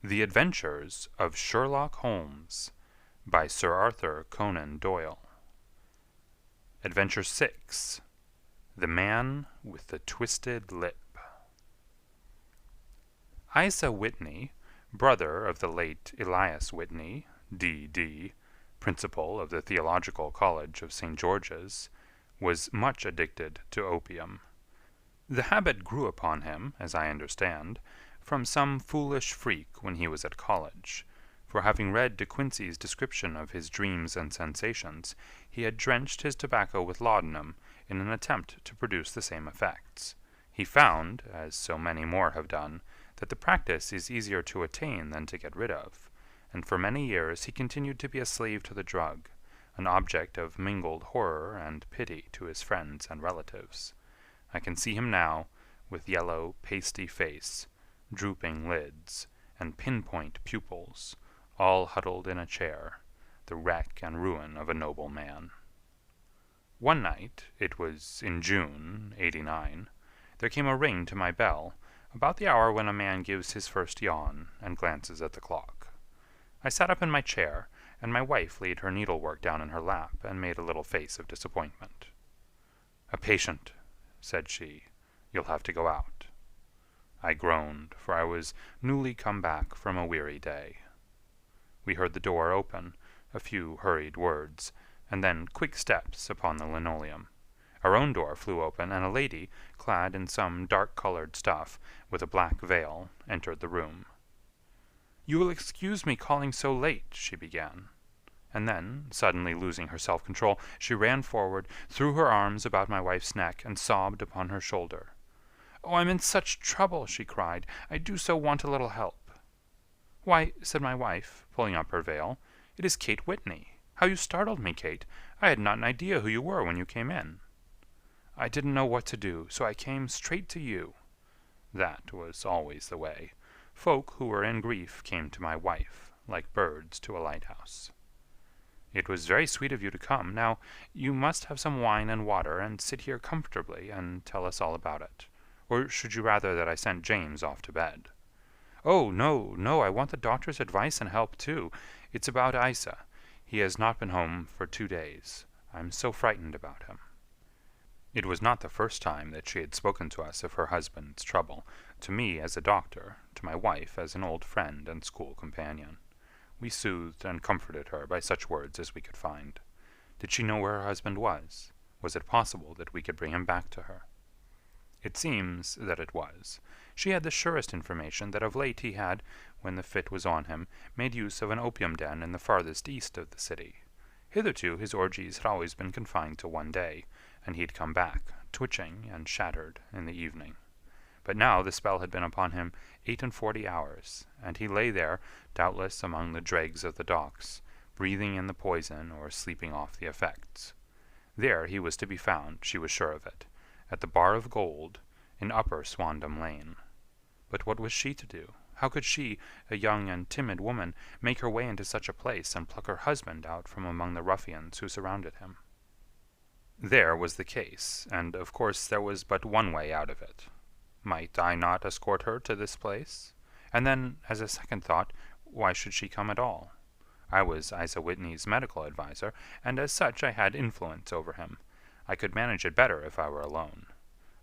The Adventures of Sherlock Holmes by Sir Arthur Conan Doyle. Adventure 6. The Man with the Twisted Lip. Isa Whitney, brother of the late Elias Whitney, D.D., principal of the Theological College of St. George's, was much addicted to opium. The habit grew upon him, as I understand, from some foolish freak when he was at college, for having read De Quincey's description of his dreams and sensations, he had drenched his tobacco with laudanum in an attempt to produce the same effects. He found, as so many more have done, that the practice is easier to attain than to get rid of, and for many years he continued to be a slave to the drug, an object of mingled horror and pity to his friends and relatives. I can see him now, with yellow, pasty face, drooping lids, and pinpoint pupils, all huddled in a chair, the wreck and ruin of a noble man. One night, it was in June, '89, there came a ring to my bell, about the hour when a man gives his first yawn and glances at the clock. I sat up in my chair, and my wife laid her needlework down in her lap and made a little face of disappointment. "A patient," said she. "You'll have to go out." I groaned, for I was newly come back from a weary day. We heard the door open, a few hurried words, and then quick steps upon the linoleum. Our own door flew open, and a lady, clad in some dark-colored stuff, with a black veil, entered the room. "You will excuse me calling so late," she began. And then, suddenly losing her self-control, she ran forward, threw her arms about my wife's neck, and sobbed upon her shoulder. "Oh, I'm in such trouble," she cried. "I do so want a little help." "Why," said my wife, pulling up her veil, "it is Kate Whitney. How you startled me, Kate. I had not an idea who you were when you came in." "I didn't know what to do, so I came straight to you." That was always the way. Folk who were in grief came to my wife, like birds to a lighthouse. "It was very sweet of you to come. Now, you must have some wine and water, and sit here comfortably, and tell us all about it. Or should you rather that I sent James off to bed?" "Oh, no, no, I want the doctor's advice and help, too. It's about Isa. He has not been home for 2 days. I'm so frightened about him." It was not the first time that she had spoken to us of her husband's trouble, to me as a doctor, to my wife as an old friend and school companion. We soothed and comforted her by such words as we could find. Did she know where her husband was? Was it possible that we could bring him back to her? It seems that it was. She had the surest information that of late he had, when the fit was on him, made use of an opium den in the farthest east of the city. Hitherto his orgies had always been confined to one day, and he had come back, twitching and shattered, in the evening. But now the spell had been upon him 48 hours, and he lay there, doubtless among the dregs of the docks, breathing in the poison or sleeping off the effects. There he was to be found, she was sure of it, at the Bar of Gold, in Upper Swandam Lane. But what was she to do? How could she, a young and timid woman, make her way into such a place and pluck her husband out from among the ruffians who surrounded him? There was the case, and of course there was but one way out of it. Might I not escort her to this place? And then, as a second thought, why should she come at all? I was Isa Whitney's medical adviser, and as such I had influence over him. I could manage it better if I were alone.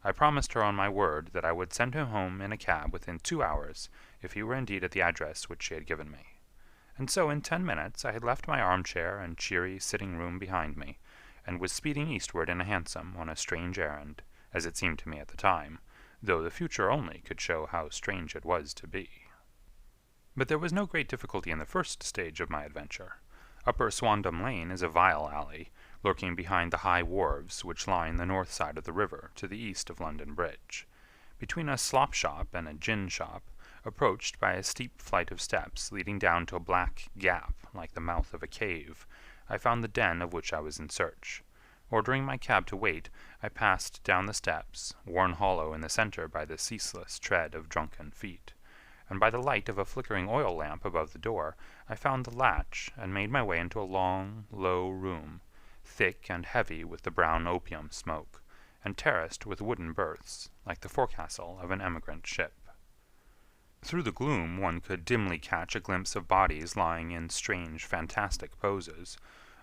I promised her on my word that I would send him home in a cab within 2 hours if he were indeed at the address which she had given me. And so in 10 minutes I had left my armchair and cheery sitting-room behind me, and was speeding eastward in a hansom on a strange errand, as it seemed to me at the time, though the future only could show how strange it was to be. But there was no great difficulty in the first stage of my adventure. Upper Swandam Lane is a vile alley, lurking behind the high wharves which line the north side of the river to the east of London Bridge. Between a slop-shop and a gin-shop, approached by a steep flight of steps leading down to a black gap like the mouth of a cave, I found the den of which I was in search. Ordering my cab to wait, I passed down the steps, worn hollow in the center by the ceaseless tread of drunken feet, and by the light of a flickering oil lamp above the door, I found the latch and made my way into a long, low room, thick and heavy with the brown opium smoke, and terraced with wooden berths, like the forecastle of an emigrant ship. Through the gloom one could dimly catch a glimpse of bodies lying in strange, fantastic poses,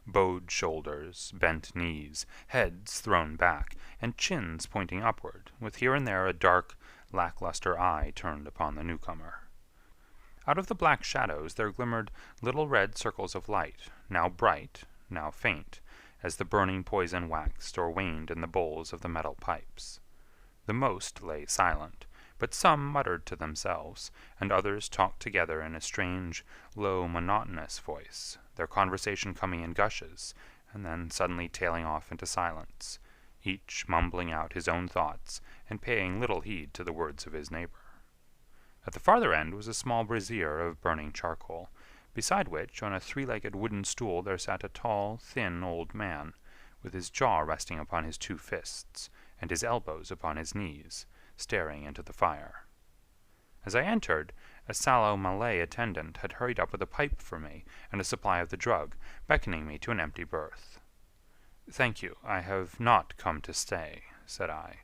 bowed shoulders, bent knees, heads thrown back, and chins pointing upward, with here and there a dark, lackluster eye turned upon the newcomer. Out of the black shadows there glimmered little red circles of light, now bright, now faint, as the burning poison waxed or waned in the bowls of the metal pipes. The most lay silent, but some muttered to themselves, and others talked together in a strange, low, monotonous voice, their conversation coming in gushes, and then suddenly tailing off into silence, each mumbling out his own thoughts and paying little heed to the words of his neighbor. At the farther end was a small brazier of burning charcoal, beside which, on a three-legged wooden stool, there sat a tall, thin old man, with his jaw resting upon his two fists, and his elbows upon his knees, staring into the fire. As I entered, a sallow Malay attendant had hurried up with a pipe for me and a supply of the drug, beckoning me to an empty berth. "Thank you, I have not come to stay," said I.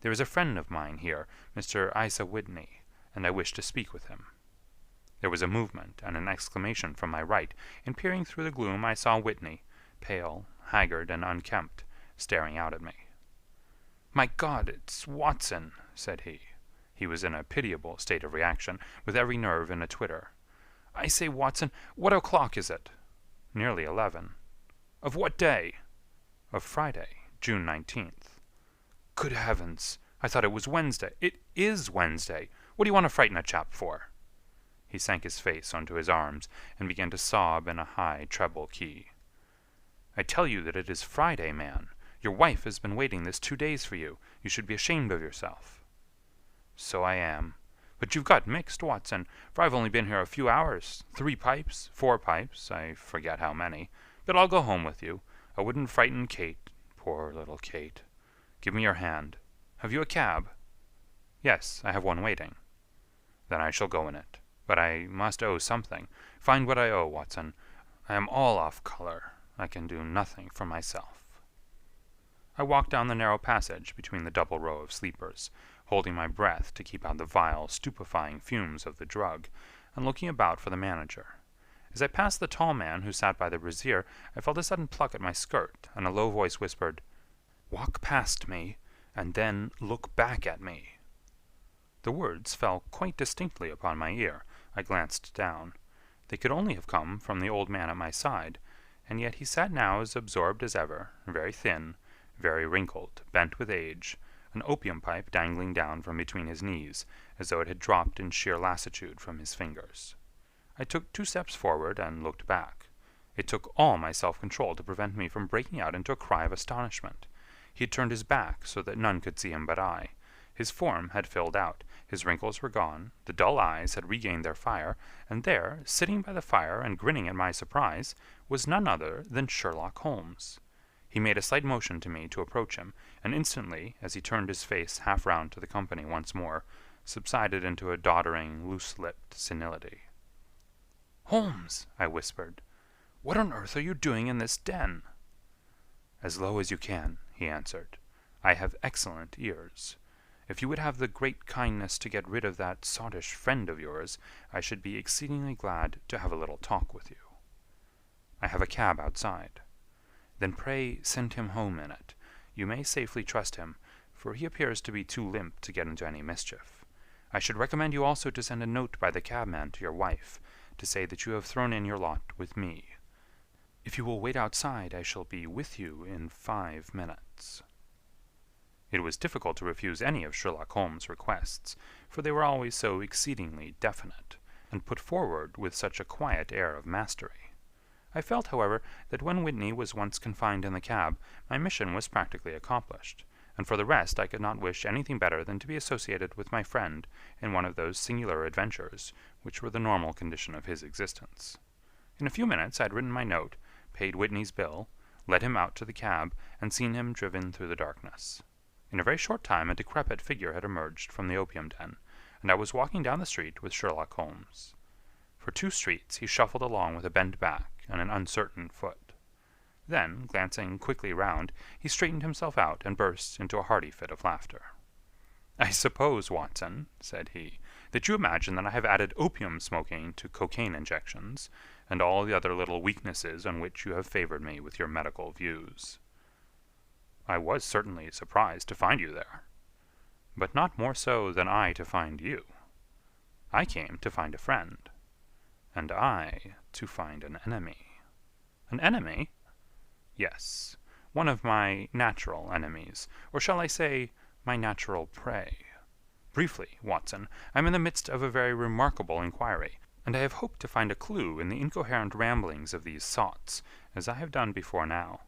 "There is a friend of mine here, Mr. Isa Whitney, and I wish to speak with him." There was a movement and an exclamation from my right, and peering through the gloom I saw Whitney, pale, haggard, and unkempt, staring out at me. "My God, it's Watson," said he. He was in a pitiable state of reaction, with every nerve in a twitter. "I say, Watson, what o'clock is it?" "Nearly 11." "Of what day?" "Of Friday, June 19th." "Good heavens! I thought it was Wednesday. It is Wednesday. What do you want to frighten a chap for?" He sank his face onto his arms and began to sob in a high treble key. "I tell you that it is Friday, man. Your wife has been waiting this 2 days for you. You should be ashamed of yourself." "So I am. But you've got mixed, Watson, for I've only been here a few hours. 3 pipes, 4 pipes, I forget how many. But I'll go home with you. I wouldn't frighten Kate. Poor little Kate. Give me your hand. Have you a cab?" "Yes, I have one waiting." "Then I shall go in it. But I must owe something. Find what I owe, Watson. I am all off color. I can do nothing for myself." I walked down the narrow passage between the double row of sleepers, holding my breath to keep out the vile, stupefying fumes of the drug, and looking about for the manager. As I passed the tall man who sat by the brazier, I felt a sudden pluck at my skirt, and a low voice whispered, "Walk past me, and then look back at me." The words fell quite distinctly upon my ear. I glanced down. They could only have come from the old man at my side, and yet he sat now as absorbed as ever, very thin, very wrinkled, bent with age, an opium pipe dangling down from between his knees, as though it had dropped in sheer lassitude from his fingers. I took 2 steps forward and looked back. It took all my self-control to prevent me from breaking out into a cry of astonishment. He had turned his back so that none could see him but I. His form had filled out, his wrinkles were gone, the dull eyes had regained their fire, and there, sitting by the fire and grinning at my surprise, was none other than Sherlock Holmes. He made a slight motion to me to approach him, and instantly, as he turned his face half round to the company once more, subsided into a doddering, loose-lipped senility. "Holmes," I whispered, "what on earth are you doing in this den?" "As low as you can," he answered. "I have excellent ears. If you would have the great kindness to get rid of that sottish friend of yours, I should be exceedingly glad to have a little talk with you." "I have a cab outside." "Then pray send him home in it. You may safely trust him, for he appears to be too limp to get into any mischief. I should recommend you also to send a note by the cabman to your wife, to say that you have thrown in your lot with me. If you will wait outside, I shall be with you in 5 minutes." It was difficult to refuse any of Sherlock Holmes' requests, for they were always so exceedingly definite, and put forward with such a quiet air of mastery. I felt, however, that when Whitney was once confined in the cab, my mission was practically accomplished, and for the rest I could not wish anything better than to be associated with my friend in one of those singular adventures which were the normal condition of his existence. In a few minutes I had written my note, paid Whitney's bill, led him out to the cab, and seen him driven through the darkness. In a very short time a decrepit figure had emerged from the opium den, and I was walking down the street with Sherlock Holmes. For 2 streets he shuffled along with a bent back and an uncertain foot. Then, glancing quickly round, he straightened himself out and burst into a hearty fit of laughter. "I suppose, Watson," said he, that you imagine that I have added opium smoking to cocaine injections, and all the other little weaknesses on which you have favored me with your medical views. I was certainly surprised to find you there, but not more so than I to find you. I came to find a friend, and I to find an enemy. An enemy? Yes, one of my natural enemies, or shall I say, my natural prey. Briefly, Watson, I am in the midst of a very remarkable inquiry, and I have hoped to find a clue in the incoherent ramblings of these sots, as I have done before now.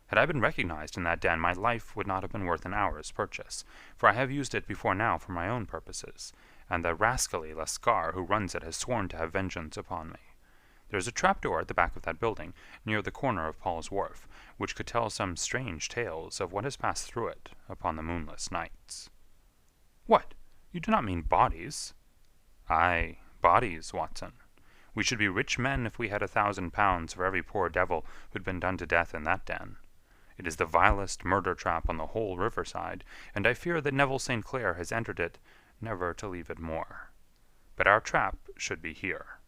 Had I been recognized in that den, my life would not have been worth an hour's purchase, for I have used it before now for my own purposes, and the rascally Lascar who runs it has sworn to have vengeance upon me. There is a trapdoor at the back of that building, near the corner of Paul's Wharf, which could tell some strange tales of what has passed through it upon the moonless nights. What? You do not mean bodies? Ay, bodies, Watson. We should be rich men if we had £1,000 for every poor devil who'd been done to death in that den. It is the vilest murder trap on the whole riverside, and I fear that Neville St. Clair has entered it, never to leave it more. But our trap should be here.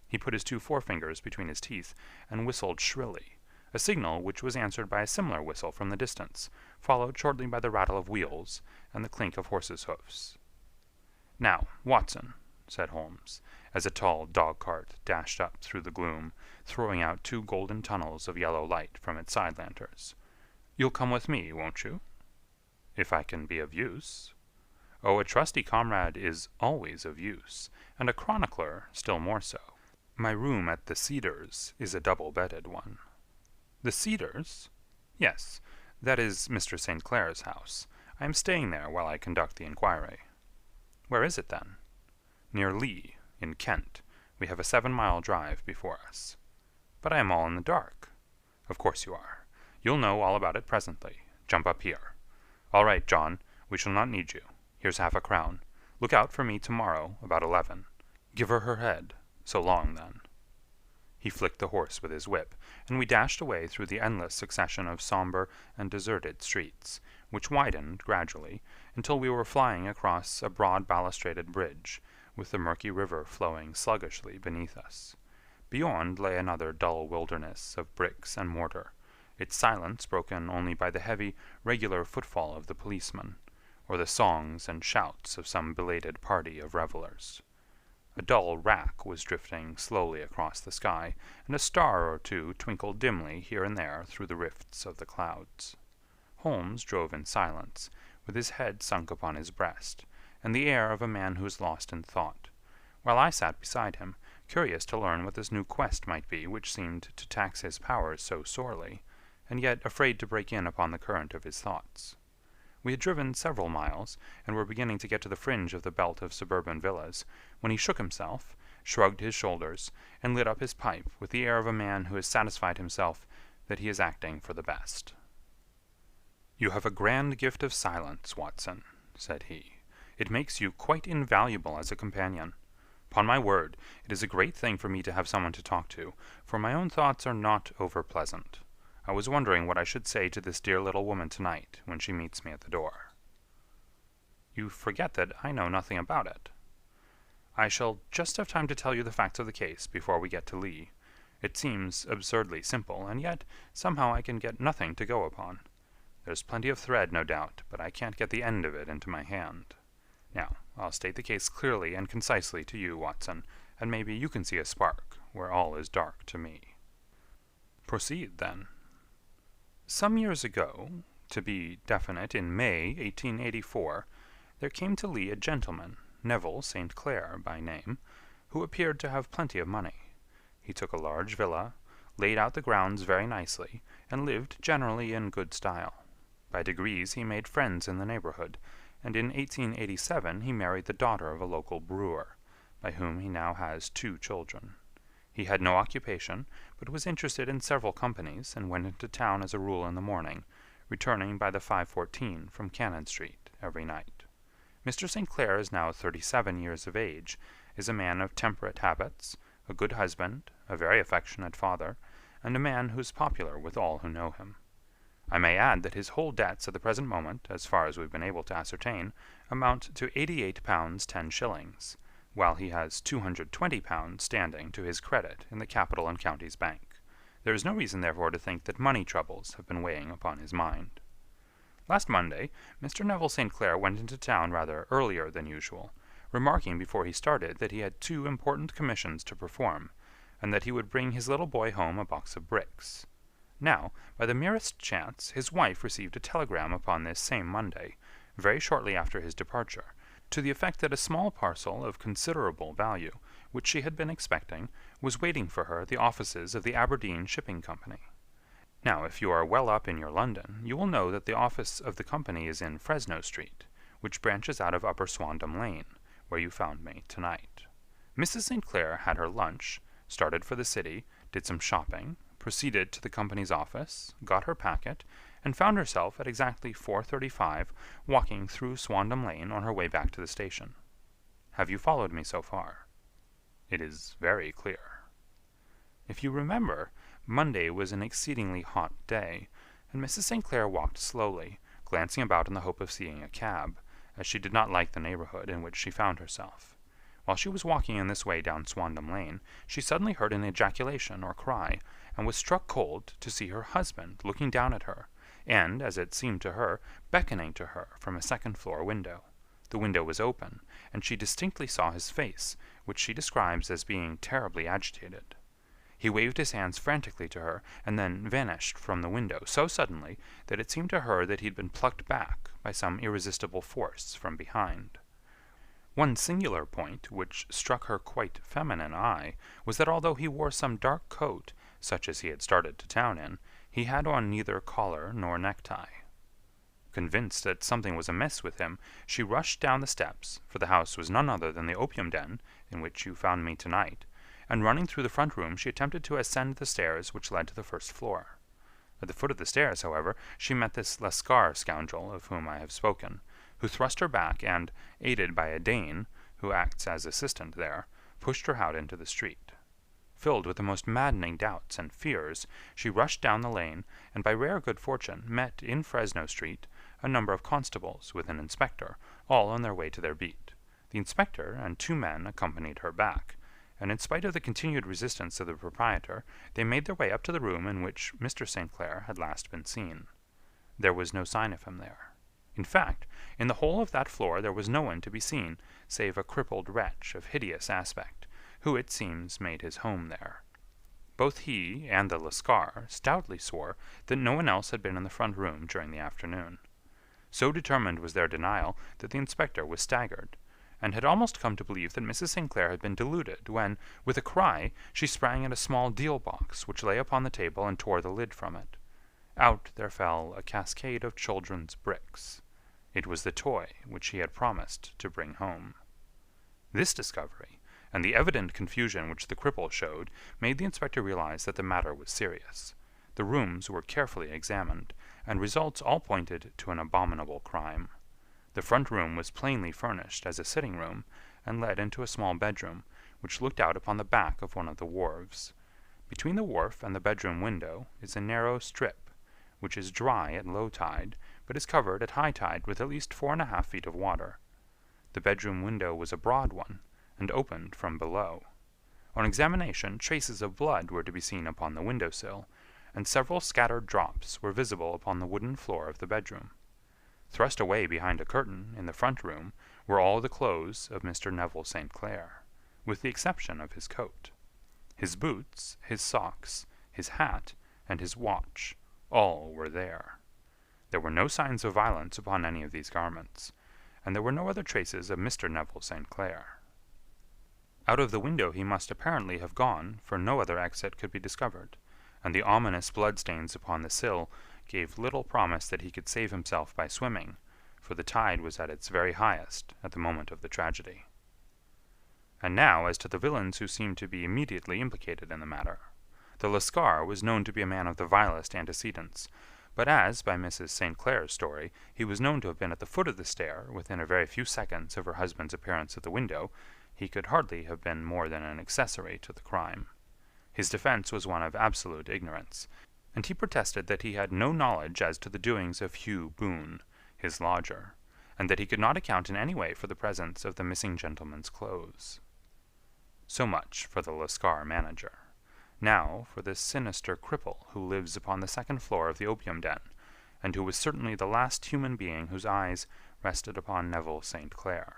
He put his 2 forefingers between his teeth and whistled shrilly, a signal which was answered by a similar whistle from the distance, followed shortly by the rattle of wheels and the clink of horses' hoofs. Now, Watson, said Holmes, as a tall dog-cart dashed up through the gloom, throwing out 2 golden tunnels of yellow light from its side lanterns. You'll come with me, won't you? If I can be of use. Oh, a trusty comrade is always of use, and a chronicler still more so. My room at the Cedars is a double-bedded one. The Cedars? Yes, that is Mr. St. Clair's house. I am staying there while I conduct the inquiry. Where is it, then? Near Lee, in Kent. We have a 7-mile drive before us. But I am all in the dark. Of course you are. You'll know all about it presently. Jump up here. All right, John, we shall not need you. Here's £50. Look out for me tomorrow about 11. Give her head. So long, then. He flicked the horse with his whip, and we dashed away through the endless succession of sombre and deserted streets, which widened gradually until we were flying across a broad balustraded bridge, with the murky river flowing sluggishly beneath us. Beyond lay another dull wilderness of bricks and mortar, its silence broken only by the heavy, regular footfall of the policeman, or the songs and shouts of some belated party of revellers. A dull wrack was drifting slowly across the sky, and a star or 2 twinkled dimly here and there through the rifts of the clouds. Holmes drove in silence, with his head sunk upon his breast, and the air of a man who is lost in thought, while I sat beside him, curious to learn what this new quest might be which seemed to tax his powers so sorely, and yet afraid to break in upon the current of his thoughts. We had driven several miles, and were beginning to get to the fringe of the belt of suburban villas, when he shook himself, shrugged his shoulders, and lit up his pipe with the air of a man who has satisfied himself that he is acting for the best. "You have a grand gift of silence, Watson," said he. "It makes you quite invaluable as a companion. Upon my word, it is a great thing for me to have someone to talk to, for my own thoughts are not over-pleasant. I was wondering what I should say to this dear little woman tonight when she meets me at the door." "You forget that I know nothing about it." "I shall just have time to tell you the facts of the case before we get to Lee. It seems absurdly simple, and yet somehow I can get nothing to go upon. There's plenty of thread, no doubt, but I can't get the end of it into my hand. Now, I'll state the case clearly and concisely to you, Watson, and maybe you can see a spark where all is dark to me." "Proceed, then." Some years ago, to be definite, in May 1884, there came to Lee a gentleman, Neville St. Clair by name, who appeared to have plenty of money. He took a large villa, laid out the grounds very nicely, and lived generally in good style. By degrees he made friends in the neighborhood, and in 1887 he married the daughter of a local brewer, by whom he now has 2 children. He had no occupation, but was interested in several companies, and went into town as a rule in the morning, returning by the 5:14 from Cannon Street every night. Mr. St. Clair is now 37 years of age, is a man of temperate habits, a good husband, a very affectionate father, and a man who's popular with all who know him. I may add that his whole debts at the present moment, as far as we've been able to ascertain, amount to £88 10s, while he has £220 standing to his credit in the Capital and Counties Bank. There is no reason, therefore, to think that money troubles have been weighing upon his mind. Last Monday, Mr. Neville St. Clair went into town rather earlier than usual, remarking before he started that he had 2 important commissions to perform, and that he would bring his little boy home a box of bricks. Now, by the merest chance, his wife received a telegram upon this same Monday, very shortly after his departure, to the effect that a small parcel of considerable value, which she had been expecting, was waiting for her at the offices of the Aberdeen Shipping Company. Now, if you are well up in your London, you will know that the office of the company is in Fresno Street, which branches out of Upper Swandam Lane, where you found me tonight. Mrs. St. Clair had her lunch, started for the city, did some shopping, proceeded to the company's office, got her packet, and found herself at exactly 4:35 walking through Swandam Lane on her way back to the station. Have you followed me so far? It is very clear. If you remember, Monday was an exceedingly hot day, and Mrs. St. Clair walked slowly, glancing about in the hope of seeing a cab, as she did not like the neighborhood in which she found herself. While she was walking in this way down Swandam Lane, she suddenly heard an ejaculation or cry, and was struck cold to see her husband looking down at her, and, as it seemed to her, beckoning to her from a second-floor window. The window was open, and she distinctly saw his face, which she describes as being terribly agitated. He waved his hands frantically to her, and then vanished from the window so suddenly that it seemed to her that he had been plucked back by some irresistible force from behind. One singular point, which struck her quite feminine eye, was that although he wore some dark coat, such as he had started to town in, he had on neither collar nor necktie. Convinced that something was amiss with him, she rushed down the steps, for the house was none other than the opium den in which you found me tonight, and running through the front room she attempted to ascend the stairs which led to the first floor. At the foot of the stairs, however, she met this Lascar scoundrel of whom I have spoken, who thrust her back and, aided by a Dane, who acts as assistant there, pushed her out into the street. Filled with the most maddening doubts and fears, she rushed down the lane, and by rare good fortune met in Fresno Street a number of constables with an inspector, all on their way to their beat. The inspector and 2 men accompanied her back, and in spite of the continued resistance of the proprietor, they made their way up to the room in which Mr. St. Clair had last been seen. There was no sign of him there. In fact, in the whole of that floor there was no one to be seen, save a crippled wretch of hideous aspect, who, it seems, made his home there. Both he and the Lascar stoutly swore that no one else had been in the front room during the afternoon. So determined was their denial that the inspector was staggered, and had almost come to believe that Mrs. St. Clair had been deluded, when, with a cry, she sprang at a small deal-box which lay upon the table and tore the lid from it. Out there fell a cascade of children's bricks. It was the toy which she had promised to bring home. This discovery, and the evident confusion which the cripple showed, made the inspector realize that the matter was serious. The rooms were carefully examined, and results all pointed to an abominable crime. The front room was plainly furnished as a sitting-room, and led into a small bedroom, which looked out upon the back of one of the wharves. Between the wharf and the bedroom window is a narrow strip, which is dry at low tide, but is covered at high tide with at least 4½ feet of water. The bedroom window was a broad one, and opened from below. On examination, traces of blood were to be seen upon the window-sill, and several scattered drops were visible upon the wooden floor of the bedroom. Thrust away behind a curtain, in the front room, were all the clothes of Mr. Neville St. Clair, with the exception of his coat. His boots, his socks, his hat, and his watch, all were there. There were no signs of violence upon any of these garments, and there were no other traces of Mr. Neville St. Clair. Out of the window he must apparently have gone, for no other exit could be discovered, and the ominous bloodstains upon the sill gave little promise that he could save himself by swimming, for the tide was at its very highest at the moment of the tragedy. And now as to the villains who seemed to be immediately implicated in the matter. The Lascar was known to be a man of the vilest antecedents, but as, by Mrs. St. Clair's story, he was known to have been at the foot of the stair within a very few seconds of her husband's appearance at the window, he could hardly have been more than an accessory to the crime. His defense was one of absolute ignorance, and he protested that he had no knowledge as to the doings of Hugh Boone, his lodger, and that he could not account in any way for the presence of the missing gentleman's clothes. So much for the Lascar manager. Now for this sinister cripple who lives upon the second floor of the opium den, and who was certainly the last human being whose eyes rested upon Neville St. Clair.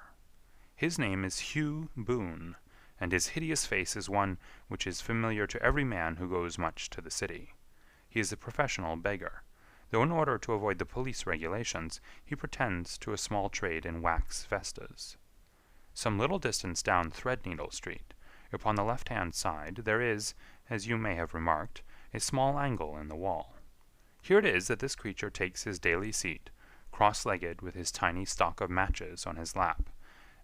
His name is Hugh Boone, and his hideous face is one which is familiar to every man who goes much to the city. He is a professional beggar, though in order to avoid the police regulations, he pretends to a small trade in wax vestas. Some little distance down Threadneedle Street, upon the left-hand side, there is, as you may have remarked, a small angle in the wall. Here it is that this creature takes his daily seat, cross-legged with his tiny stock of matches on his lap,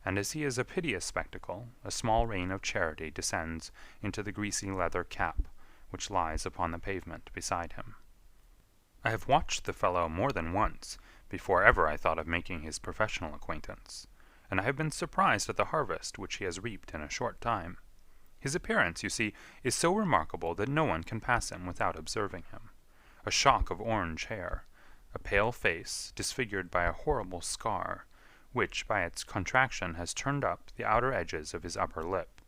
and as he is a piteous spectacle, a small rain of charity descends into the greasy leather cap which lies upon the pavement beside him. I have watched the fellow more than once before ever I thought of making his professional acquaintance, and I have been surprised at the harvest which he has reaped in a short time. His appearance, you see, is so remarkable that no one can pass him without observing him. A shock of orange hair, a pale face disfigured by a horrible scar, which by its contraction has turned up the outer edges of his upper lip,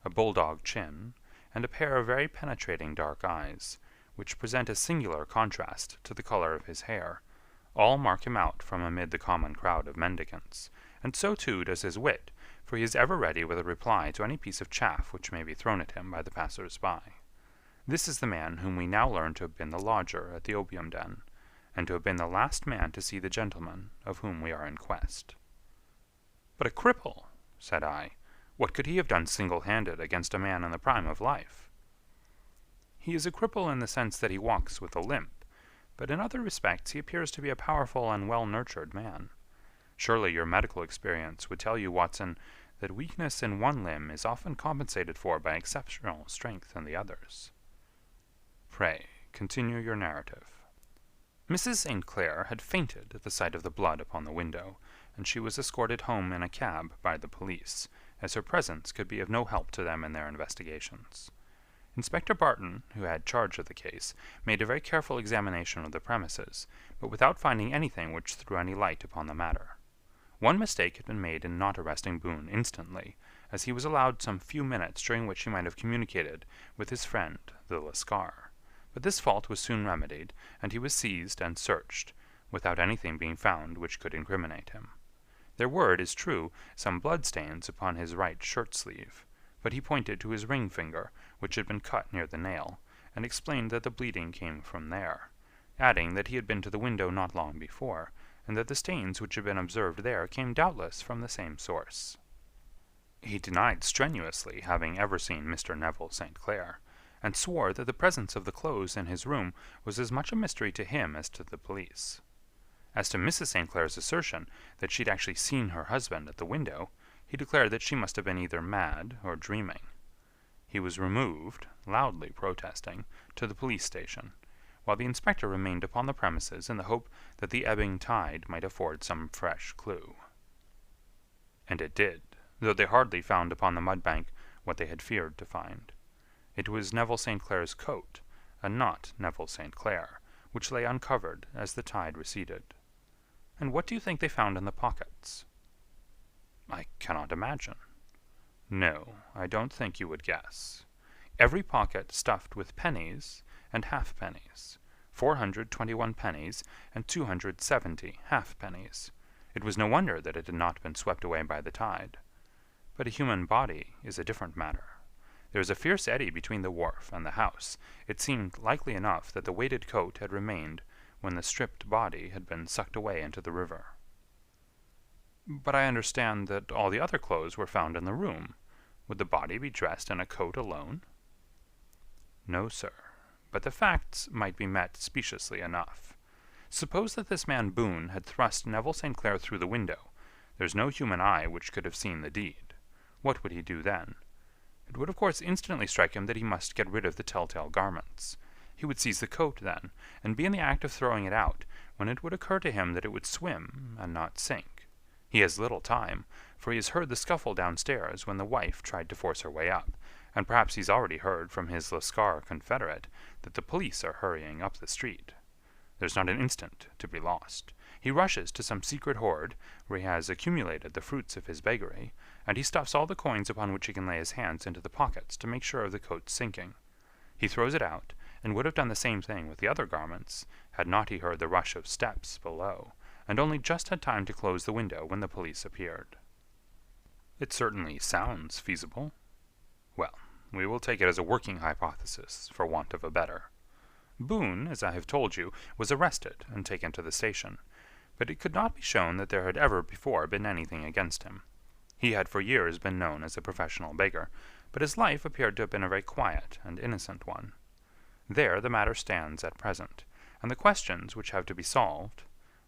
a bulldog chin, and a pair of very penetrating dark eyes, which present a singular contrast to the color of his hair, all mark him out from amid the common crowd of mendicants, and so too does his wit, for he is ever ready with a reply to any piece of chaff which may be thrown at him by the passers-by. This is the man whom we now learn to have been the lodger at the opium den, and to have been the last man to see the gentleman of whom we are in quest. But a cripple, said I, what could he have done single-handed against a man in the prime of life? He is a cripple in the sense that he walks with a limp, but in other respects he appears to be a powerful and well-nurtured man. Surely your medical experience would tell you, Watson, that weakness in one limb is often compensated for by exceptional strength in the others. Pray, continue your narrative. Mrs. St. Clair had fainted at the sight of the blood upon the window, and she was escorted home in a cab by the police, as her presence could be of no help to them in their investigations. Inspector Barton, who had charge of the case, made a very careful examination of the premises, but without finding anything which threw any light upon the matter. One mistake had been made in not arresting Boone instantly, as he was allowed some few minutes during which he might have communicated with his friend the Lascar. But this fault was soon remedied, and he was seized and searched, without anything being found which could incriminate him. There were, it is true, some blood-stains upon his right shirt-sleeve, but he pointed to his ring finger, which had been cut near the nail, and explained that the bleeding came from there, adding that he had been to the window not long before, and that the stains which had been observed there came doubtless from the same source. He denied strenuously having ever seen Mr. Neville St. Clair, and swore that the presence of the clothes in his room was as much a mystery to him as to the police. As to Mrs. St. Clair's assertion that she'd actually seen her husband at the window, he declared that she must have been either mad or dreaming. He was removed, loudly protesting, to the police station, while the inspector remained upon the premises in the hope that the ebbing tide might afford some fresh clue. And it did, though they hardly found upon the mud-bank what they had feared to find. It was Neville St. Clair's coat, and not Neville St. Clair, which lay uncovered as the tide receded. And what do you think they found in the pockets? I cannot imagine. No, I don't think you would guess. Every pocket stuffed with pennies and halfpennies, 421 pennies and 270 halfpennies. It was no wonder that it had not been swept away by the tide. But a human body is a different matter. There was a fierce eddy between the wharf and the house. It seemed likely enough that the weighted coat had remained when the stripped body had been sucked away into the river. But I understand that all the other clothes were found in the room. Would the body be dressed in a coat alone? No, sir, but the facts might be met speciously enough. Suppose that this man Boone had thrust Neville St. Clair through the window. There's no human eye which could have seen the deed. What would he do then? It would of course instantly strike him that he must get rid of the telltale garments. He would seize the coat then, and be in the act of throwing it out, when it would occur to him that it would swim and not sink. He has little time, for he has heard the scuffle downstairs when the wife tried to force her way up, and perhaps he's already heard from his Lascar confederate that the police are hurrying up the street. There's not an instant to be lost. He rushes to some secret hoard where he has accumulated the fruits of his beggary, and he stuffs all the coins upon which he can lay his hands into the pockets to make sure of the coat's sinking. He throws it out, and would have done the same thing with the other garments, had not he heard the rush of steps below, and only just had time to close the window when the police appeared. It certainly sounds feasible. Well, we will take it as a working hypothesis, for want of a better. Boone, as I have told you, was arrested and taken to the station, but it could not be shown that there had ever before been anything against him. He had for years been known as a professional beggar, but his life appeared to have been a very quiet and innocent one. There the matter stands at present, and the questions which have to be solved,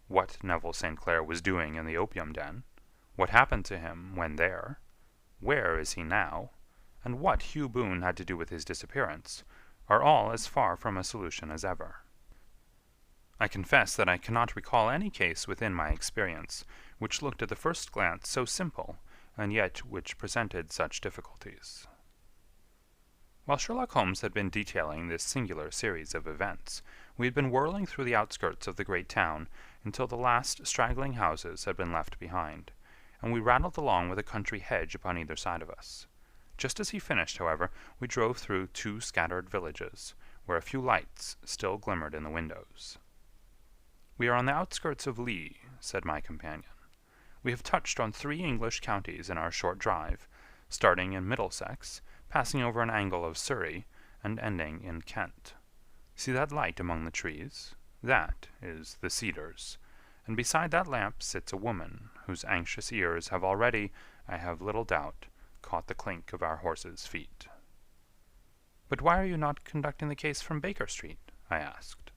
what Neville St. Clair was doing in the opium den, what happened to him when there, where is he now, and what Hugh Boone had to do with his disappearance, are all as far from a solution as ever. I confess that I cannot recall any case within my experience which looked at the first glance so simple, and yet which presented such difficulties. While Sherlock Holmes had been detailing this singular series of events, we had been whirling through the outskirts of the great town until the last straggling houses had been left behind, and we rattled along with a country hedge upon either side of us. Just as he finished, however, we drove through 2 scattered villages, where a few lights still glimmered in the windows. "We are on the outskirts of Lee," said my companion. "We have touched on 3 English counties in our short drive, starting in Middlesex, passing over an angle of Surrey, and ending in Kent. See that light among the trees? That is the Cedars, and beside that lamp sits a woman whose anxious ears have already, I have little doubt, caught the clink of our horses' feet." "But why are you not conducting the case from Baker Street?" I asked.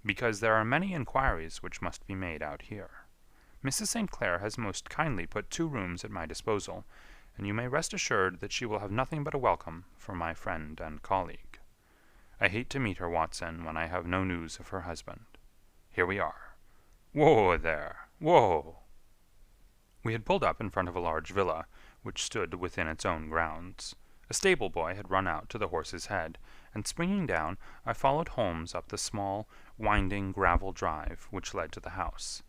"Because there are many inquiries which must be made out here. Mrs. St. Clair has most kindly put 2 rooms at my disposal, and you may rest assured that she will have nothing but a welcome from my friend and colleague. I hate to meet her, Watson, when I have no news of her husband. Here we are. Whoa there! Whoa!" We had pulled up in front of a large villa, which stood within its own grounds. A stable boy had run out to the horse's head, and springing down, I followed Holmes up the small, winding gravel drive which led to the house.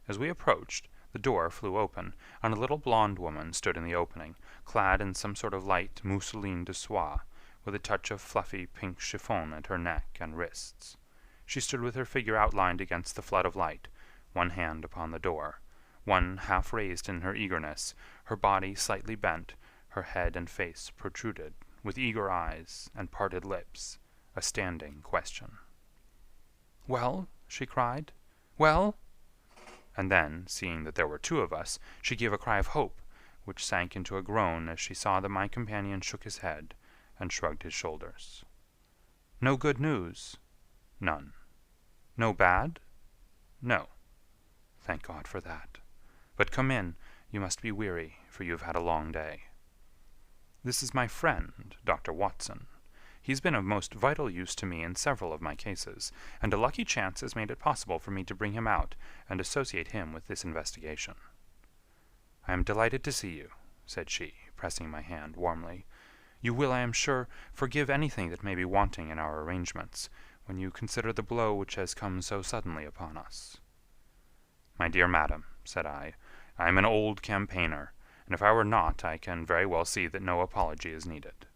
As we approached, the door flew open, and a little blonde woman stood in the opening, clad in some sort of light mousseline de soie, with a touch of fluffy pink chiffon at her neck and wrists. She stood with her figure outlined against the flood of light, one hand upon the door, one half raised in her eagerness, her body slightly bent, her head and face protruded, with eager eyes and parted lips, a standing question. "Well?" she cried. "Well?" And then, seeing that there were 2 of us, she gave a cry of hope, which sank into a groan as she saw that my companion shook his head and shrugged his shoulders. "No good news?" "None." "No bad?" "No." "Thank God for that. But come in, you must be weary, for you have had a long day." "This is my friend, Dr. Watson. He's been of most vital use to me in several of my cases, and a lucky chance has made it possible for me to bring him out and associate him with this investigation." "I am delighted to see you," said she, pressing my hand warmly. "You will, I am sure, forgive anything that may be wanting in our arrangements, when you consider the blow which has come so suddenly upon us." "My dear madam," said I am an old campaigner, and if I were not, I can very well see that no apology is needed.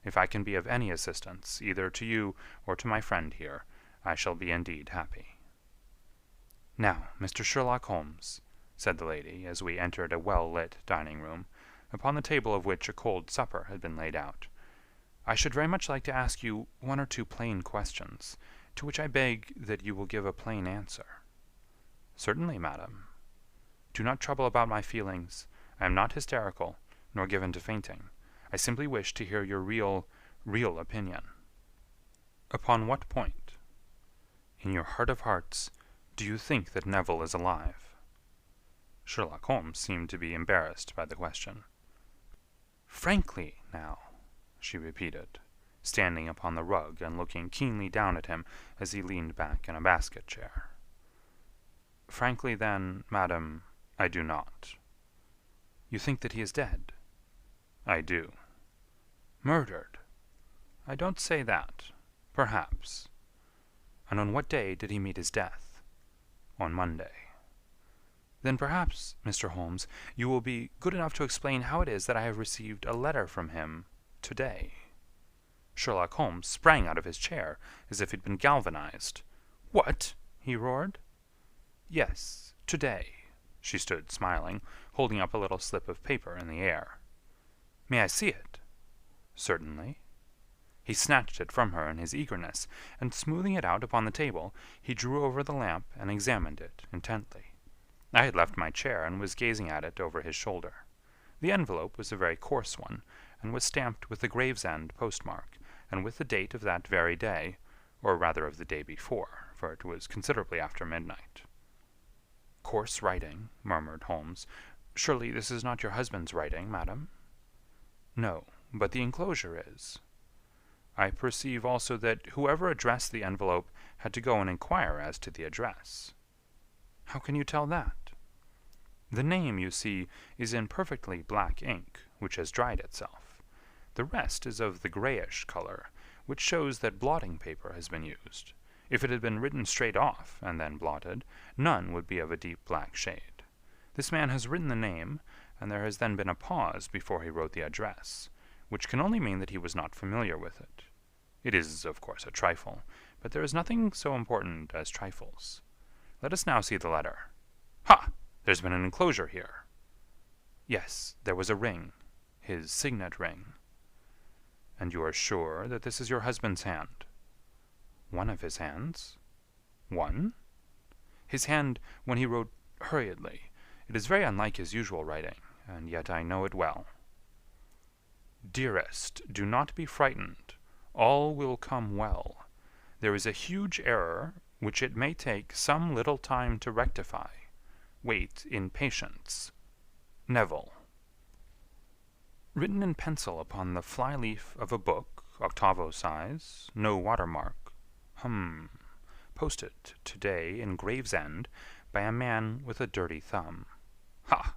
If I can be of any assistance, either to you or to my friend here, I shall be indeed happy." "Now, Mr. Sherlock Holmes," said the lady, as we entered a well-lit dining-room, upon the table of which a cold supper had been laid out, "I should very much like to ask you 1 or 2 plain questions, to which I beg that you will give a plain answer." "Certainly, madam." "Do not trouble about my feelings. I am not hysterical, nor given to fainting. I simply wish to hear your real opinion." "Upon what point?" "In your heart of hearts, do you think that Neville is alive?" Sherlock Holmes seemed to be embarrassed by the question. "Frankly, now," she repeated, standing upon the rug and looking keenly down at him as he leaned back in a basket chair. "Frankly, then, madam, I do not." "You think that he is dead?" "I do." Murdered? I don't say that. Perhaps. And on what day did he meet his death? On Monday. Then perhaps, Mr. Holmes, you will be good enough to explain how it is that I have received a letter from him today. Sherlock Holmes sprang out of his chair as if he'd been galvanized. What? He roared. Yes, today. She stood smiling, holding up a little slip of paper in the air. May I see it? Certainly. He snatched it from her in his eagerness, and smoothing it out upon the table, he drew over the lamp and examined it intently. I had left my chair and was gazing at it over his shoulder. The envelope was a very coarse one, and was stamped with the Gravesend postmark, and with the date of that very day, or rather of the day before, for it was considerably after midnight. Coarse writing, murmured Holmes. Surely this is not your husband's writing, madam? No, but the enclosure is. I perceive also that whoever addressed the envelope had to go and inquire as to the address. How can you tell that? The name, you see, is in perfectly black ink, which has dried itself. The rest is of the grayish color, which shows that blotting paper has been used. If it had been written straight off, and then blotted, none would be of a deep black shade. This man has written the name, and there has then been a pause before he wrote the address, which can only mean that he was not familiar with it. It is, of course, a trifle, but there is nothing so important as trifles. Let us now see the letter. Ha! There's been an enclosure here. Yes, there was a ring, his signet ring. And you are sure that this is your husband's hand? One of his hands? One? His hand when he wrote hurriedly. It is very unlike his usual writing, and yet I know it well. Dearest, do not be frightened. All will come well. There is a huge error which it may take some little time to rectify. Wait in patience. Neville. Written in pencil upon the fly-leaf of a book, octavo size, no watermark. Posted today in Gravesend by a man with a dirty thumb. Ha!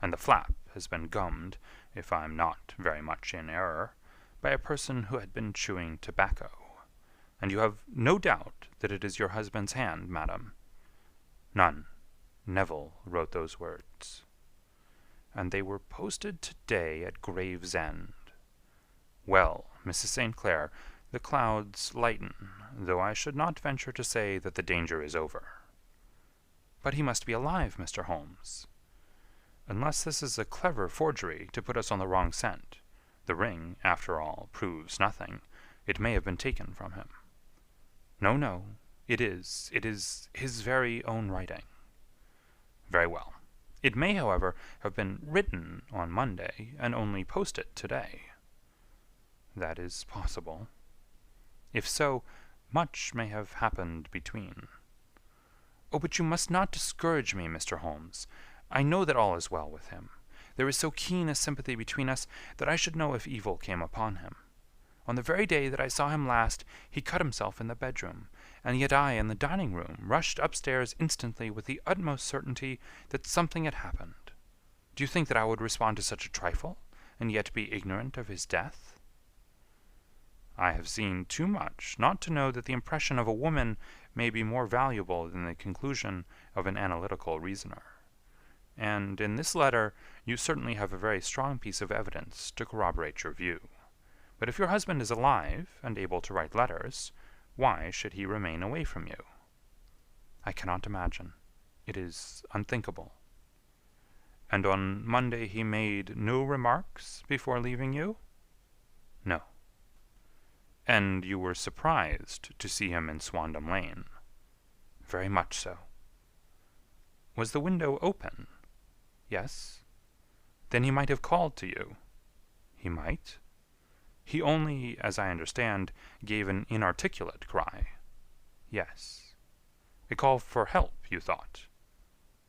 And the flap has been gummed, if I'm not very much in error, by a person who had been chewing tobacco. And you have no doubt that it is your husband's hand, madam? None. Neville wrote those words. And they were posted today at Gravesend. Well, Mrs. St. Clair, the clouds lighten, though I should not venture to say that the danger is over. But he must be alive, Mr. Holmes. Unless this is a clever forgery to put us on the wrong scent. The ring, after all, proves nothing. It may have been taken from him. No, it is his very own writing. Very well. It may, however, have been written on Monday and only posted today. That is possible. If so, much may have happened between. Oh, but you must not discourage me, Mr. Holmes. I know that all is well with him. There is so keen a sympathy between us that I should know if evil came upon him. On the very day that I saw him last, he cut himself in the bedroom, and yet I, in the dining-room, rushed upstairs instantly with the utmost certainty that something had happened. Do you think that I would respond to such a trifle, and yet be ignorant of his death? I have seen too much not to know that the impression of a woman may be more valuable than the conclusion of an analytical reasoner. And in this letter you certainly have a very strong piece of evidence to corroborate your view. But if your husband is alive and able to write letters, why should he remain away from you? I cannot imagine. It is unthinkable. And on Monday he made no remarks before leaving you? No. And you were surprised to see him in Swandam Lane? Very much so. Was the window open? Yes. Then he might have called to you. He might. He only, as I understand, gave an inarticulate cry. Yes. A call for help, you thought?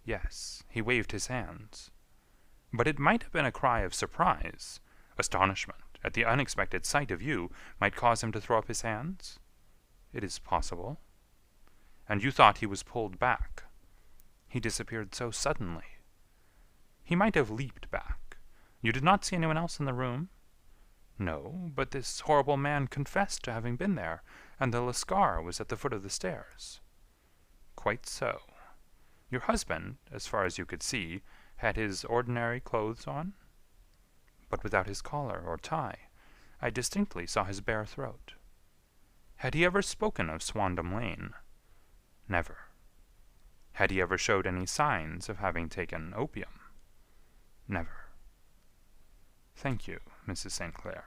Yes. He waved his hands. But it might have been a cry of surprise. Astonishment at the unexpected sight of you might cause him to throw up his hands? It is possible. And you thought he was pulled back. He disappeared so suddenly. He might have leaped back. You did not see anyone else in the room? No, but this horrible man confessed to having been there, and the Lascar was at the foot of the stairs. Quite so. Your husband, as far as you could see, had his ordinary clothes on? But without his collar or tie. I distinctly saw his bare throat. Had he ever spoken of Swandam Lane? Never. Had he ever showed any signs of having taken opium? Never. Thank you, Mrs. St. Clair.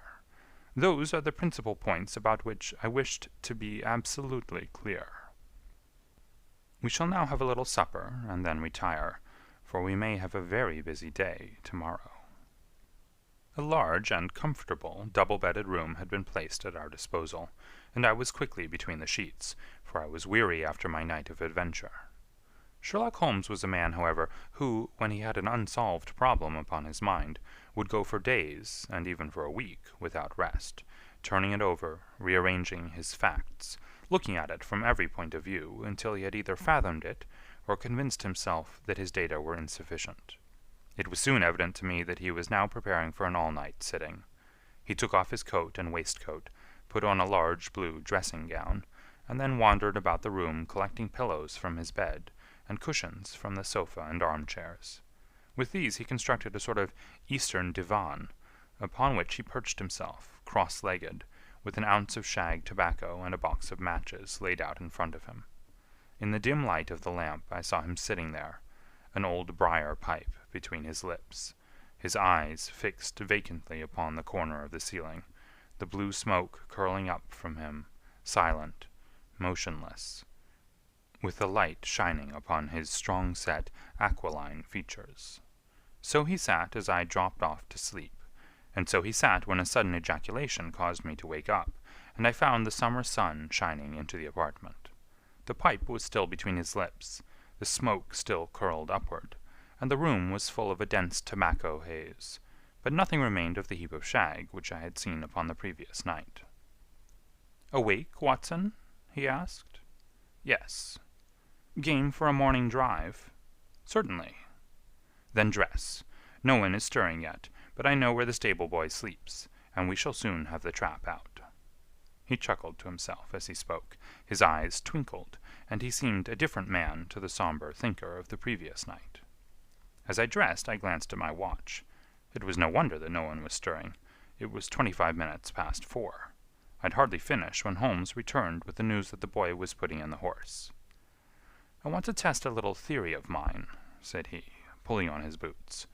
Those are the principal points about which I wished to be absolutely clear. We shall now have a little supper, and then retire, for we may have a very busy day tomorrow. A large and comfortable double-bedded room had been placed at our disposal, and I was quickly between the sheets, for I was weary after my night of adventure. Sherlock Holmes was a man, however, who, when he had an unsolved problem upon his mind, would go for days, and even for a week, without rest, turning it over, rearranging his facts, looking at it from every point of view, until he had either fathomed it, or convinced himself that his data were insufficient. It was soon evident to me that he was now preparing for an all-night sitting. He took off his coat and waistcoat, put on a large blue dressing-gown, and then wandered about the room collecting pillows from his bed, and cushions from the sofa and armchairs. With these he constructed a sort of Eastern divan, upon which he perched himself, cross-legged, with an ounce of shag tobacco and a box of matches laid out in front of him. In the dim light of the lamp I saw him sitting there, an old briar pipe between his lips, his eyes fixed vacantly upon the corner of the ceiling, the blue smoke curling up from him, silent, motionless, with the light shining upon his strong-set, aquiline features. So he sat as I dropped off to sleep, and so he sat when a sudden ejaculation caused me to wake up, and I found the summer sun shining into the apartment. The pipe was still between his lips, the smoke still curled upward, and the room was full of a dense tobacco haze, but nothing remained of the heap of shag which I had seen upon the previous night. "Awake, Watson?" he asked. "Yes." "Game for a morning drive?" "Certainly." "Then dress. No one is stirring yet, but I know where the stable-boy sleeps, and we shall soon have the trap out." He chuckled to himself as he spoke, his eyes twinkled, and he seemed a different man to the sombre thinker of the previous night. As I dressed, I glanced at my watch. It was no wonder that no one was stirring. It was 25 minutes past 4. I'd hardly finished when Holmes returned with the news that the boy was putting in the horse. "I want to test a little theory of mine," said he, pulling on his boots.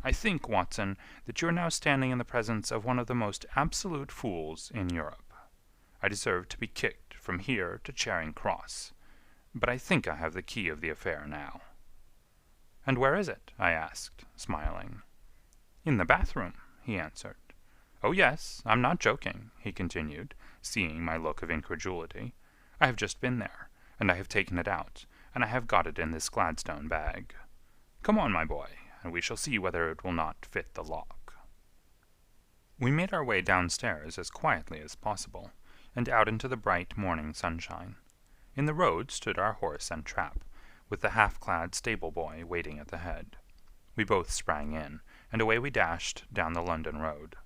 "I think, Watson, that you are now standing in the presence of one of the most absolute fools in Europe. I deserve to be kicked from here to Charing Cross, but I think I have the key of the affair now." "And where is it?" I asked, smiling. "In the bathroom," he answered. "Oh, yes, I'm not joking," he continued, seeing my look of incredulity. "I have just been there, and I have taken it out, and I have got it in this Gladstone bag. Come on, my boy, and we shall see whether it will not fit the lock." We made our way downstairs as quietly as possible, and out into the bright morning sunshine. In the road stood our horse and trap, with the half-clad stable-boy waiting at the head. We both sprang in, and away we dashed down the London road.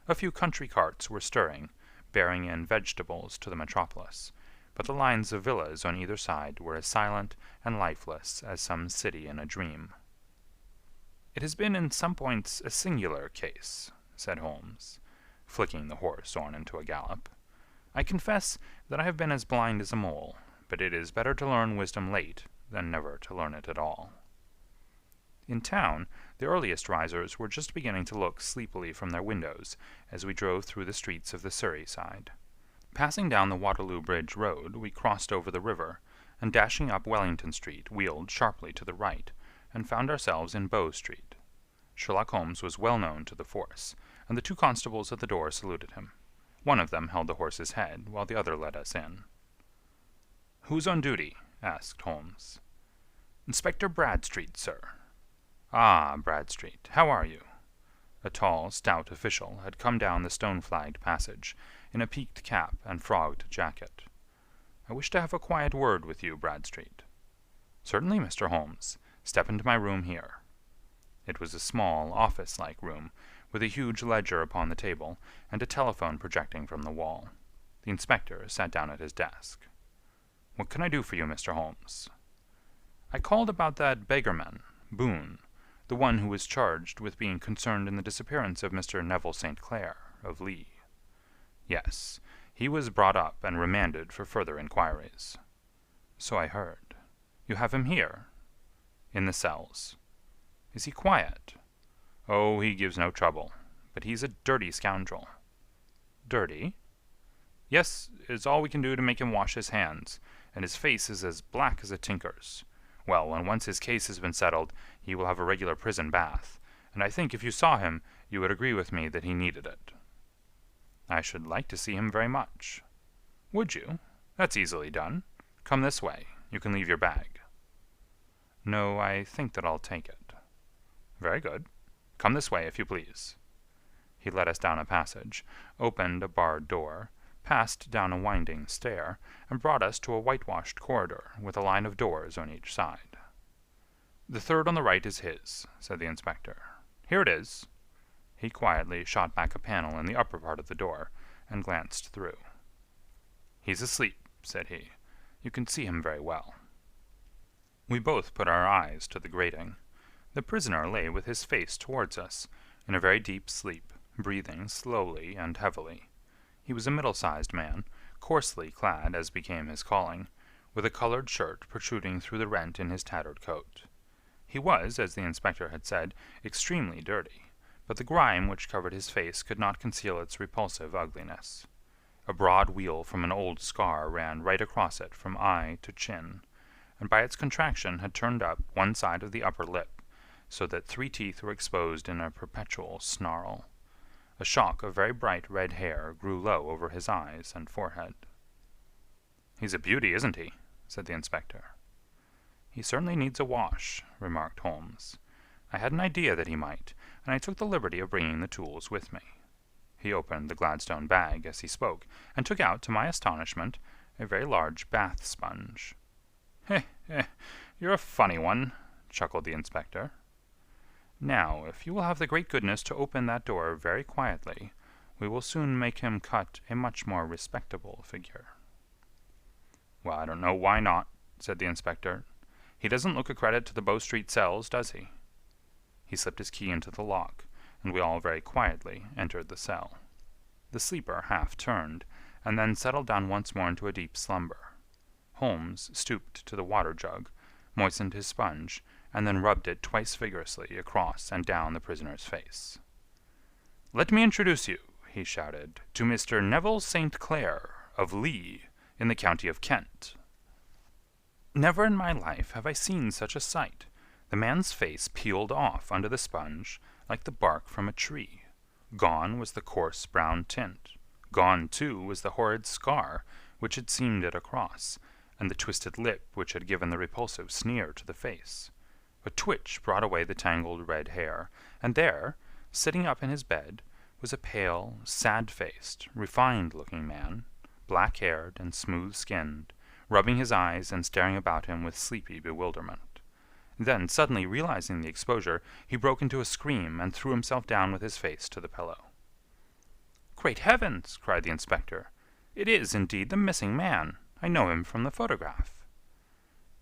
A few country carts were stirring, bearing in vegetables to the metropolis, but the lines of villas on either side were as silent and lifeless as some city in a dream. "It has been in some points a singular case," said Holmes, flicking the horse on into a gallop. "I confess that I have been as blind as a mole, but it is better to learn wisdom late than never to learn it at all." In town, the earliest risers were just beginning to look sleepily from their windows as we drove through the streets of the Surrey side. Passing down the Waterloo Bridge Road, we crossed over the river, and dashing up Wellington Street, wheeled sharply to the right, and found ourselves in Bow Street. Sherlock Holmes was well known to the force, and the two constables at the door saluted him. One of them held the horse's head, while the other led us in. "Who's on duty?" asked Holmes. "Inspector Bradstreet, sir." "Ah, Bradstreet, how are you?" A tall, stout official had come down the stone-flagged passage, in a peaked cap and frogged jacket. "I wish to have a quiet word with you, Bradstreet." "Certainly, Mr. Holmes. Step into my room here." It was a small, office-like room, with a huge ledger upon the table and a telephone projecting from the wall. The inspector sat down at his desk. "What can I do for you, Mr. Holmes?" "I called about that beggarman, Boone, the one who was charged with being concerned in the disappearance of Mr. Neville St. Clair, of Lee." "Yes, he was brought up and remanded for further inquiries." "So I heard. You have him here?" "In the cells." "Is he quiet?" "Oh, he gives no trouble, but he's a dirty scoundrel." "Dirty?" "Yes, it's all we can do to make him wash his hands, and his face is as black as a tinker's. Well, when once his case has been settled, he will have a regular prison bath, and I think if you saw him, you would agree with me that he needed it." "I should like to see him very much." "Would you? That's easily done. Come this way. You can leave your bag." "No, I think that I'll take it." "Very good. Come this way, if you please." He led us down a passage, opened a barred door, passed down a winding stair, and brought us to a whitewashed corridor with a line of doors on each side. "The third on the right is his," said the inspector. "Here it is." He quietly shot back a panel in the upper part of the door and glanced through. "He's asleep," said he. "You can see him very well." We both put our eyes to the grating. The prisoner lay with his face towards us, in a very deep sleep, breathing slowly and heavily. He was a middle-sized man, coarsely clad as became his calling, with a colored shirt protruding through the rent in his tattered coat. He was, as the inspector had said, extremely dirty, but the grime which covered his face could not conceal its repulsive ugliness. A broad weal from an old scar ran right across it from eye to chin, and by its contraction had turned up one side of the upper lip, so that 3 teeth were exposed in a perpetual snarl. A shock of very bright red hair grew low over his eyes and forehead. "He's a beauty, isn't he?" said the inspector. "He certainly needs a wash," remarked Holmes. "I had an idea that he might, and I took the liberty of bringing the tools with me." He opened the Gladstone bag as he spoke, and took out, to my astonishment, a very large bath sponge. You're a funny one," chuckled the inspector. "Now, if you will have the great goodness to open that door very quietly, we will soon make him cut a much more respectable figure." "Well, I don't know why not," said the inspector. "He doesn't look a credit to the Bow Street cells, does he?" He slipped his key into the lock, and we all very quietly entered the cell. The sleeper half turned, and then settled down once more into a deep slumber. Holmes stooped to the water jug, moistened his sponge, and then rubbed it twice vigorously across and down the prisoner's face. "Let me introduce you," he shouted, "to Mr. Neville St. Clair, of Lee, in the county of Kent." Never in my life have I seen such a sight. The man's face peeled off under the sponge like the bark from a tree. Gone was the coarse brown tint. Gone, too, was the horrid scar which had seamed it across, and the twisted lip which had given the repulsive sneer to the face. A twitch brought away the tangled red hair, and there, sitting up in his bed, was a pale, sad-faced, refined-looking man, black-haired and smooth-skinned, rubbing his eyes and staring about him with sleepy bewilderment. Then, suddenly realizing the exposure, he broke into a scream and threw himself down with his face to the pillow. "Great heavens!" cried the inspector. "It is, indeed, the missing man. I know him from the photograph."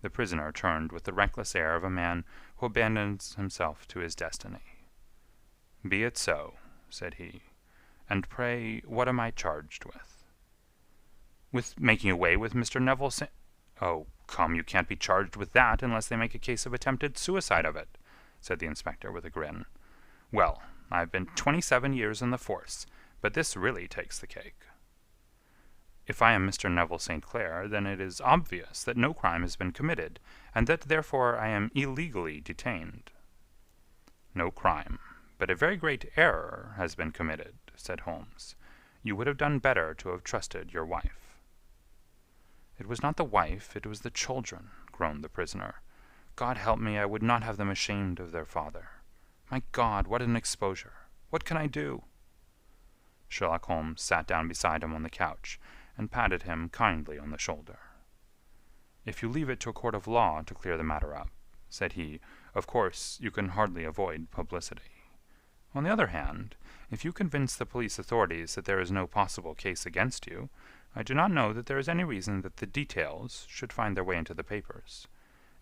The prisoner turned with the reckless air of a man who abandons himself to his destiny. "Be it so," said he. "And pray, what am I charged with?" "With making away with Mr. Neville St—" "Oh, come, you can't be charged with that unless they make a case of attempted suicide of it," said the inspector with a grin. "Well, I've been 27 years in the force, but this really takes the cake." "If I am Mr. Neville St. Clair, then it is obvious that no crime has been committed, and that therefore I am illegally detained." "No crime, but a very great error has been committed," said Holmes. "You would have done better to have trusted your wife." "It was not the wife, it was the children," groaned the prisoner. "God help me, I would not have them ashamed of their father. My God, what an exposure! What can I do?" Sherlock Holmes sat down beside him on the couch, and patted him kindly on the shoulder. "If you leave it to a court of law to clear the matter up," said he, "of course you can hardly avoid publicity. On the other hand, if you convince the police authorities that there is no possible case against you, I do not know that there is any reason that the details should find their way into the papers.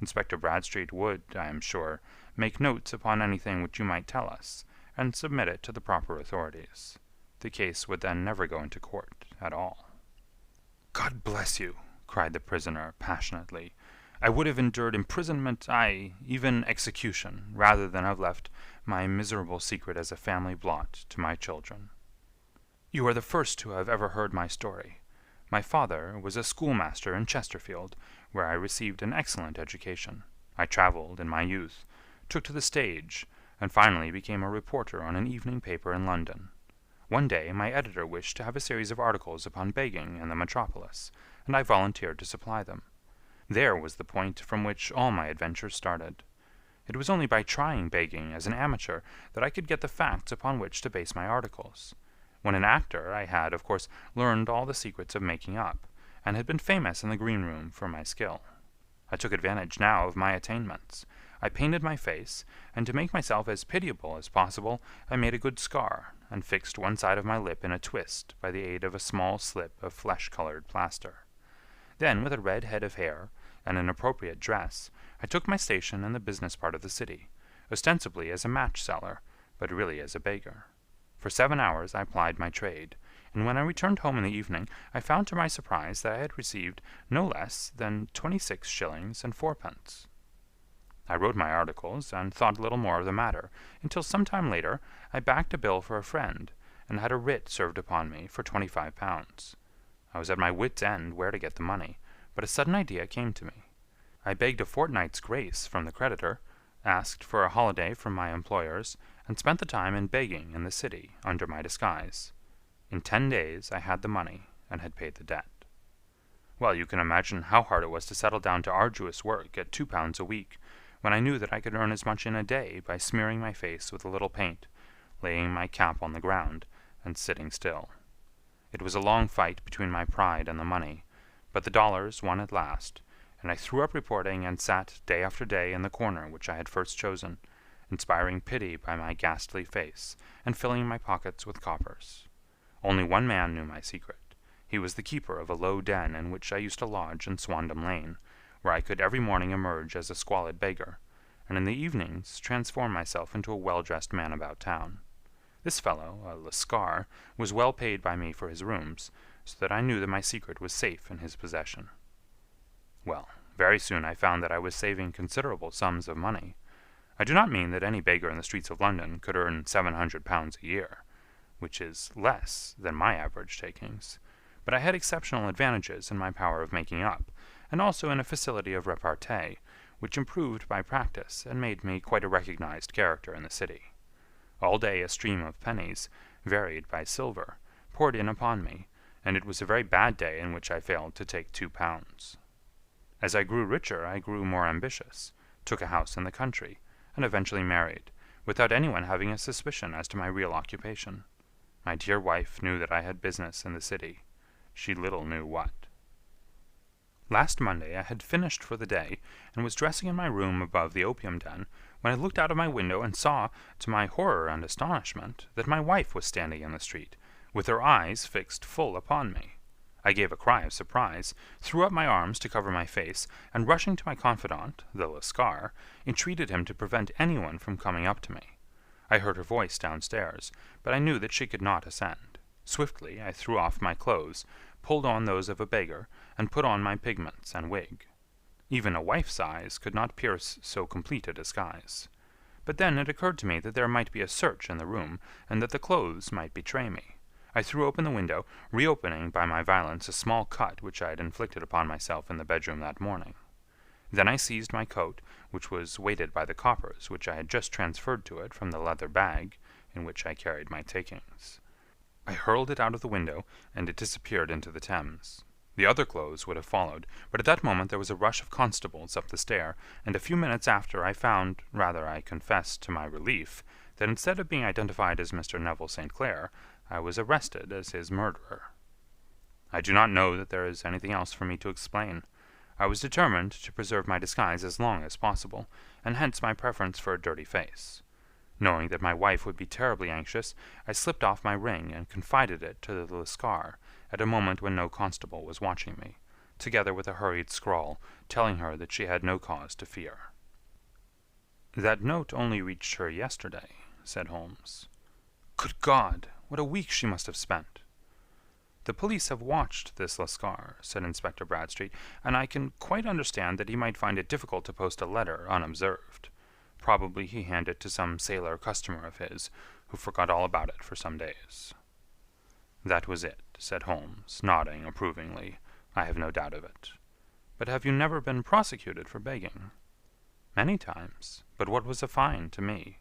Inspector Bradstreet would, I am sure, make notes upon anything which you might tell us, and submit it to the proper authorities. The case would then never go into court at all." "God bless you!" cried the prisoner, passionately. "I would have endured imprisonment, aye, even execution, rather than have left my miserable secret as a family blot to my children. You are the first who have ever heard my story. My father was a schoolmaster in Chesterfield, where I received an excellent education. I travelled in my youth, took to the stage, and finally became a reporter on an evening paper in London. One day my editor wished to have a series of articles upon begging in the metropolis, and I volunteered to supply them. There was the point from which all my adventures started. It was only by trying begging as an amateur that I could get the facts upon which to base my articles. When an actor, I had, of course, learned all the secrets of making up, and had been famous in the green room for my skill. I took advantage now of my attainments. I painted my face, and to make myself as pitiable as possible, I made a good scar, and fixed one side of my lip in a twist by the aid of a small slip of flesh-colored plaster. Then, with a red head of hair, and an appropriate dress, I took my station in the business part of the city, ostensibly as a match-seller, but really as a beggar. For 7 hours I plied my trade, and when I returned home in the evening, I found to my surprise that I had received no less than 26 shillings and fourpence. I wrote my articles, and thought little more of the matter, until some time later I backed a bill for a friend, and had a writ served upon me for £25. I was at my wit's end where to get the money, but a sudden idea came to me. I begged a fortnight's grace from the creditor, asked for a holiday from my employers, and spent the time in begging in the city under my disguise. In 10 days I had the money, and had paid the debt. Well, you can imagine how hard it was to settle down to arduous work at £2 a week, when I knew that I could earn as much in a day by smearing my face with a little paint, laying my cap on the ground, and sitting still. It was a long fight between my pride and the money, but the dollars won at last, and I threw up reporting and sat day after day in the corner which I had first chosen, inspiring pity by my ghastly face, and filling my pockets with coppers. Only one man knew my secret. He was the keeper of a low den in which I used to lodge in Swandam Lane, where I could every morning emerge as a squalid beggar, and in the evenings transform myself into a well-dressed man about town. This fellow, a Lascar, was well paid by me for his rooms, so that I knew that my secret was safe in his possession. Well, very soon I found that I was saving considerable sums of money. I do not mean that any beggar in the streets of London could earn £700 a year, which is less than my average takings, but I had exceptional advantages in my power of making up, and also in a facility of repartee, which improved by practice and made me quite a recognized character in the city. All day a stream of pennies, varied by silver, poured in upon me, and it was a very bad day in which I failed to take £2. As I grew richer I grew more ambitious, took a house in the country, and eventually married, without anyone having a suspicion as to my real occupation. My dear wife knew that I had business in the city. She little knew what. Last Monday I had finished for the day, and was dressing in my room above the opium den, when I looked out of my window and saw, to my horror and astonishment, that my wife was standing in the street, with her eyes fixed full upon me. I gave a cry of surprise, threw up my arms to cover my face, and rushing to my confidant, the Lascar, entreated him to prevent anyone from coming up to me. I heard her voice downstairs, but I knew that she could not ascend. Swiftly I threw off my clothes, pulled on those of a beggar, and put on my pigments and wig. Even a wife's eyes could not pierce so complete a disguise. But then it occurred to me that there might be a search in the room, and that the clothes might betray me. I threw open the window, reopening by my violence a small cut which I had inflicted upon myself in the bedroom that morning. Then I seized my coat, which was weighted by the coppers which I had just transferred to it from the leather bag in which I carried my takings. I hurled it out of the window, and it disappeared into the Thames. The other clothes would have followed, but at that moment there was a rush of constables up the stair, and a few minutes after I found, rather I confess to my relief, that instead of being identified as Mr. Neville St. Clair, I was arrested as his murderer. I do not know that there is anything else for me to explain. I was determined to preserve my disguise as long as possible, and hence my preference for a dirty face. Knowing that my wife would be terribly anxious, I slipped off my ring and confided it to the Lascar at a moment when no constable was watching me, together with a hurried scrawl telling her that she had no cause to fear. "That note only reached her yesterday," said Holmes. "Good God! What a week she must have spent!" "The police have watched this Lascar," said Inspector Bradstreet, "and I can quite understand that he might find it difficult to post a letter unobserved. Probably he handed it to some sailor customer of his, who forgot all about it for some days." "That was it," said Holmes, nodding approvingly. "I have no doubt of it. But have you never been prosecuted for begging?" "Many times. But what was a fine to me?"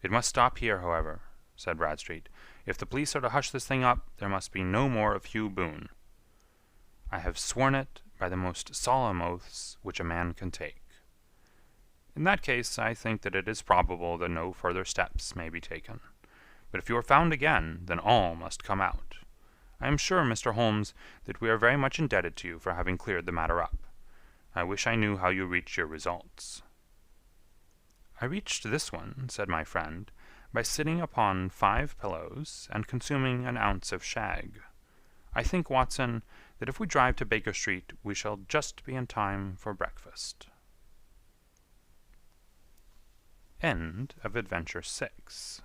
"It must stop here, however," said Bradstreet. "If the police are to hush this thing up, there must be no more of Hugh Boone." "I have sworn it by the most solemn oaths which a man can take." "In that case, I think that it is probable that no further steps may be taken. But if you are found again, then all must come out. I am sure, Mr. Holmes, that we are very much indebted to you for having cleared the matter up. I wish I knew how you reached your results." "I reached this one," said my friend, "by sitting upon 5 pillows and consuming an ounce of shag. I think, Watson, that if we drive to Baker Street we shall just be in time for breakfast." End of Adventure 6.